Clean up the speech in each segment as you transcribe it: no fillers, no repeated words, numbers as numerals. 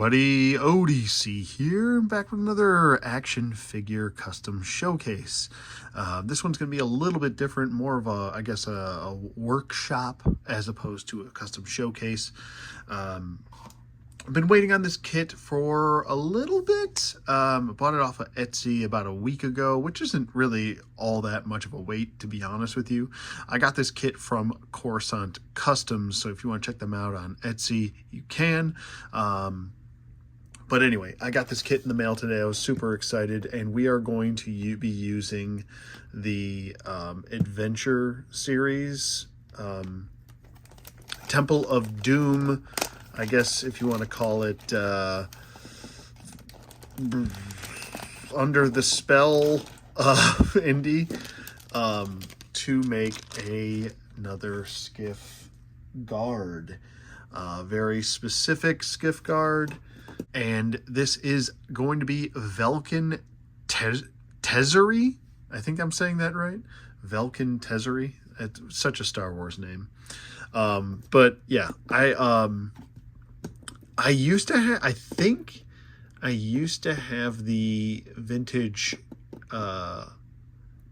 everybody, ODC here, back with another action figure custom showcase. This one's going to be a little bit different, more of a, I guess, a workshop as opposed to a custom showcase. I've been waiting on this kit for a little bit. I bought it off of Etsy about a week ago, which isn't really all that much of a wait, to be honest with you. I got this kit from Coruscant Customs, so if you want to check them out on Etsy, you can. But anyway, I got this kit in the mail today. I was super excited, and we are going to be using the Adventure series, Temple of Doom, I guess if you want to call it Under the Spell Indy, to make another skiff guard. Very specific skiff guard. And this is going to be Velken Tezeri. I think I'm saying that right. Velken Tezeri. It's such a Star Wars name. But yeah, I used to have, I think I used to have the vintage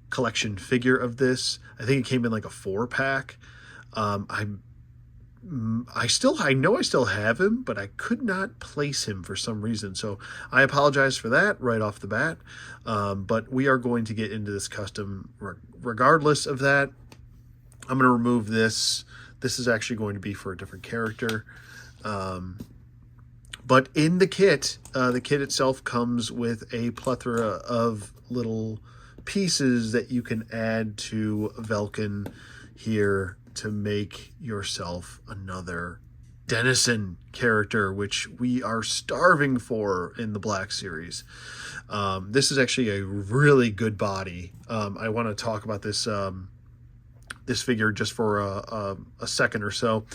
collection figure of this. I think it came in like a 4-pack. I know I still have him, but I could not place him for some reason. So I apologize for that right off the bat. But we are going to get into this custom regardless of that. I'm going to remove this. This is actually going to be for a different character. But in the kit itself comes with a plethora of little pieces that you can add to Velken here to make yourself another Denizen character, which we are starving for in the Black Series. This is actually a really good body. I want to talk about this this figure just for a second or so.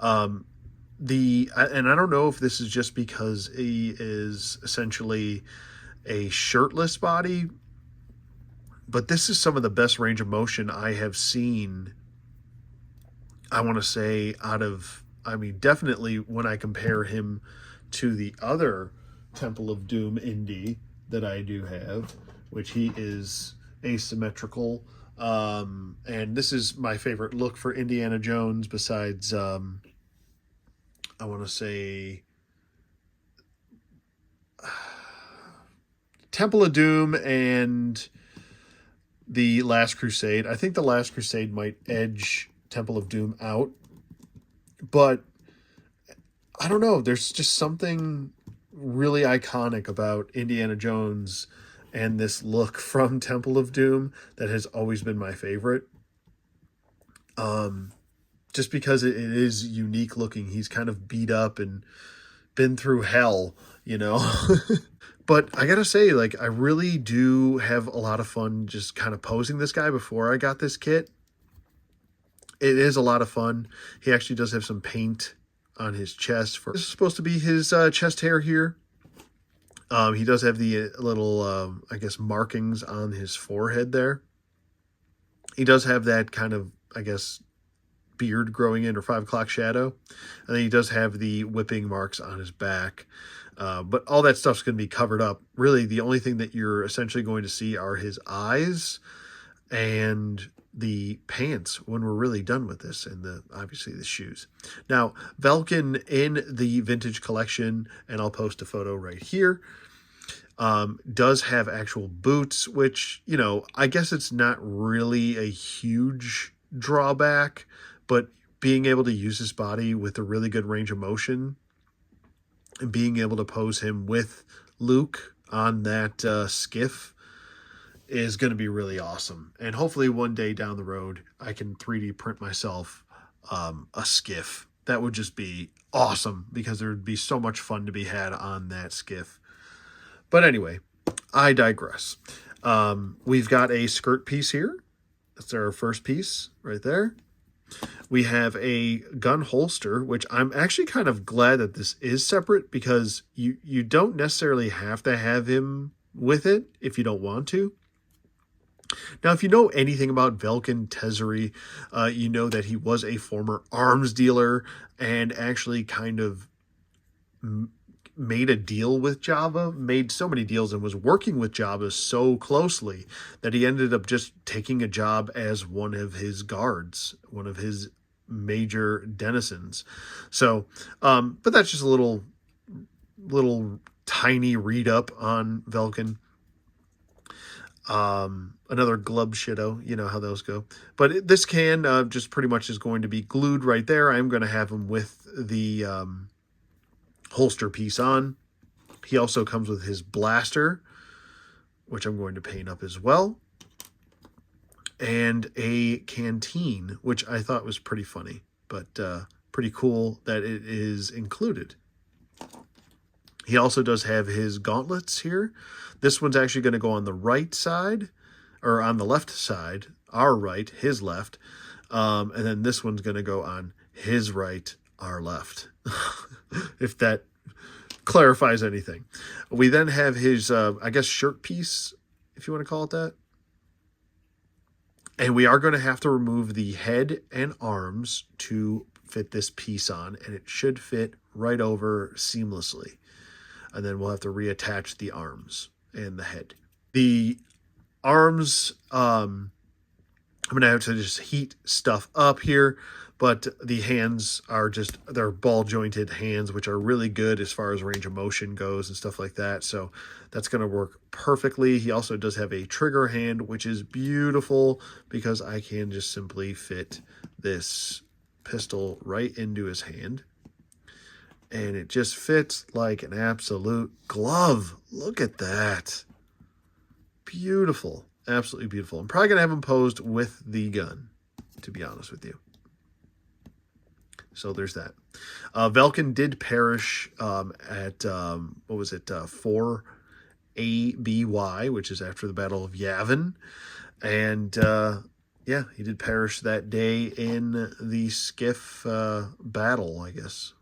And I don't know if this is just because he is essentially a shirtless body, but this is some of the best range of motion I have seen. I want to say definitely when I compare him to the other Temple of Doom Indy that I do have, which he is asymmetrical. And this is my favorite look for Indiana Jones besides, I want to say Temple of Doom and the Last Crusade. I think the Last Crusade might edge Temple of Doom out, but I don't know. There's just something really iconic about Indiana Jones and this look from Temple of Doom that has always been my favorite. Just because it is unique looking. He's kind of beat up and been through hell, you know. But I gotta say, like, I really do have a lot of fun just kind of posing this guy before I got this kit. It is a lot of fun. He actually does have some paint on his chest. This is supposed to be his chest hair here. He does have the little, I guess, markings on his forehead there. He does have that kind of, I guess, beard growing in, or 5 o'clock shadow. And then he does have the whipping marks on his back. But all that stuff's going to be covered up. Really, the only thing that you're essentially going to see are his eyes and the pants when we're really done with this, and obviously the shoes. Now, Velken in the vintage collection, and I'll post a photo right here, does have actual boots, which, you know, I guess it's not really a huge drawback, but being able to use his body with a really good range of motion and being able to pose him with Luke on that skiff is going to be really awesome. And hopefully one day down the road, I can 3D print myself a skiff. That would just be awesome, because there would be so much fun to be had on that skiff. But anyway, I digress. We've got a skirt piece here. That's our first piece right there. We have a gun holster, which I'm actually kind of glad that this is separate, because you don't necessarily have to have him with it if you don't want to. Now, if you know anything about Velken Tezeri, you know that he was a former arms dealer and actually kind of made a deal with Jabba, made so many deals, and was working with Jabba so closely that he ended up just taking a job as one of his guards, one of his major denizens. So, but that's just a little tiny read up on Velken. Another glub shitto, you know how those go. But this can just pretty much is going to be glued right there. I'm going to have him with the holster piece on. He also comes with his blaster, which I'm going to paint up as well, and a canteen, which I thought was pretty funny, but pretty cool that it is included. He also does have his gauntlets here. This one's actually going to go on the right side, or on the left side, our right, his left. And then this one's going to go on his right, our left. If that clarifies anything. We then have his, I guess, shirt piece, if you want to call it that. And we are going to have to remove the head and arms to fit this piece on. And it should fit right over seamlessly. And then we'll have to reattach the arms and the head. The arms, I'm going to have to just heat stuff up here, but the hands are just, they're ball jointed hands, which are really good as far as range of motion goes and stuff like that. So that's going to work perfectly. He also does have a trigger hand, which is beautiful because I can just simply fit this pistol right into his hand. And it just fits like an absolute glove. Look at that. Beautiful. Absolutely beautiful. I'm probably going to have him posed with the gun, to be honest with you. So there's that. Velken did perish at, 4 ABY, which is after the Battle of Yavin. And, yeah, he did perish that day in the skiff battle, I guess.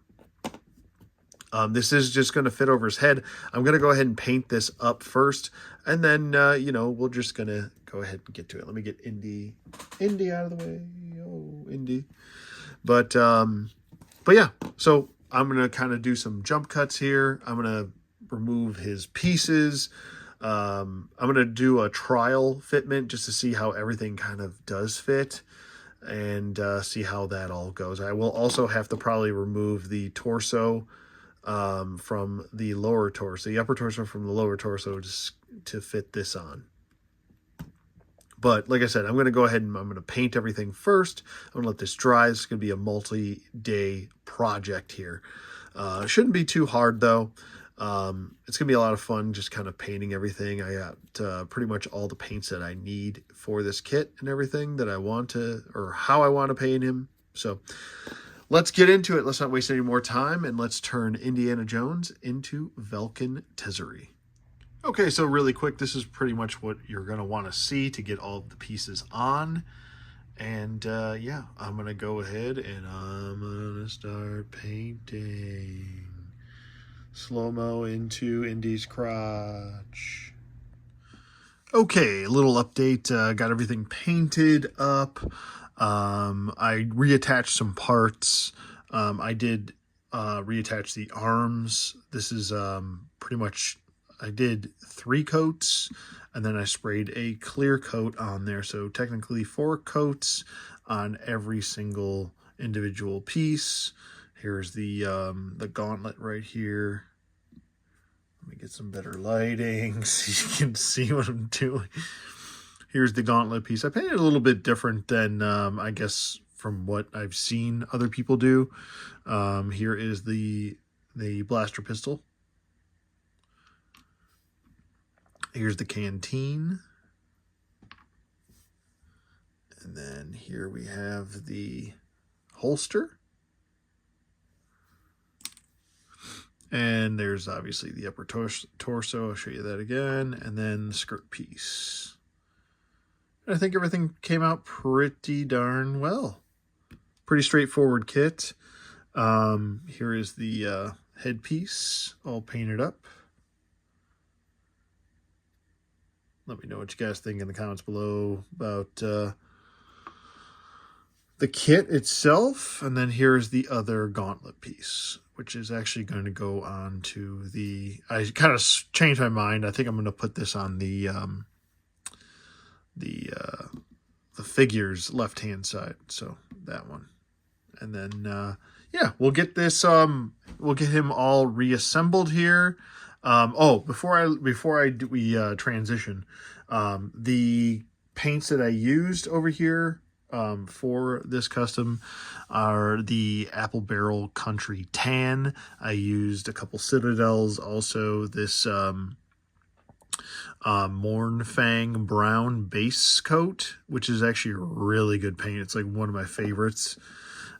This is just going to fit over his head. I'm going to go ahead and paint this up first. And then, we're just going to go ahead and get to it. Let me get Indy out of the way. Oh, Indy. But yeah. So I'm going to kind of do some jump cuts here. I'm going to remove his pieces. I'm going to do a trial fitment just to see how everything kind of does fit. And see how that all goes. I will also have to probably remove the torso from the lower torso, the upper torso from the lower torso to fit this on. But like I said, I'm going to go ahead and I'm going to paint everything first. I'm going to let this dry. It's going to be a multi-day project here. Shouldn't be too hard though. It's going to be a lot of fun just kind of painting everything. I got pretty much all the paints that I need for this kit and everything that I want to, or how I want to paint him. So let's get into it. Let's not waste any more time, and let's turn Indiana Jones into Velken Tezeri. Okay, so really quick, this is pretty much what you're going to want to see to get all of the pieces on. And yeah, I'm going to go ahead and I'm going to start painting. Slow-mo into Indy's crotch. Okay, a little update. Got everything painted up. I reattached some parts. I did reattach the arms. This is pretty much, I did 3 coats, and then I sprayed a clear coat on there. So technically 4 coats on every single individual piece. Here's the gauntlet right here. Let me get some better lighting so you can see what I'm doing. Here's the gauntlet piece. I painted it a little bit different than, I guess, from what I've seen other people do. Here is the blaster pistol. Here's the canteen. And then here we have the holster. And there's obviously the upper torso. I'll show you that again. And then the skirt piece. I think everything came out pretty darn well. Pretty straightforward kit. Here is the headpiece all painted up. Let me know what you guys think in the comments below about the kit itself. And then here's the other gauntlet piece, which is actually going to go on to the, I kind of changed my mind. I think I'm going to put this on the figures left-hand side. So that one. And then, yeah, we'll get this, we'll get him all reassembled here. Before we transition, the paints that I used over here for this custom are the Apple Barrel Country Tan. I used a couple Citadels, also this Mornfang Brown base coat, which is actually a really good paint. It's like one of my favorites.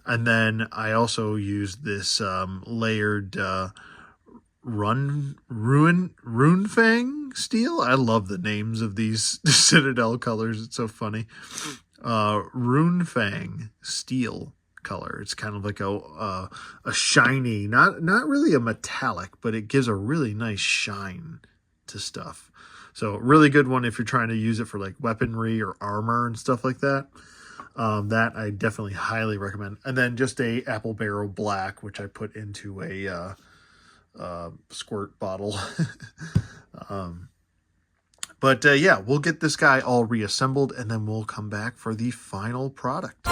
And then I also used this layered Runefang steel. I love the names of these Citadel colors. It's so funny. Runefang steel color. It's kind of like a shiny, not really a metallic, but it gives a really nice shine to stuff. So really good one if you're trying to use it for like weaponry or armor and stuff like that. That I definitely highly recommend. And then just a Apple Barrel Black, which I put into a squirt bottle. But yeah, we'll get this guy all reassembled, and then we'll come back for the final product.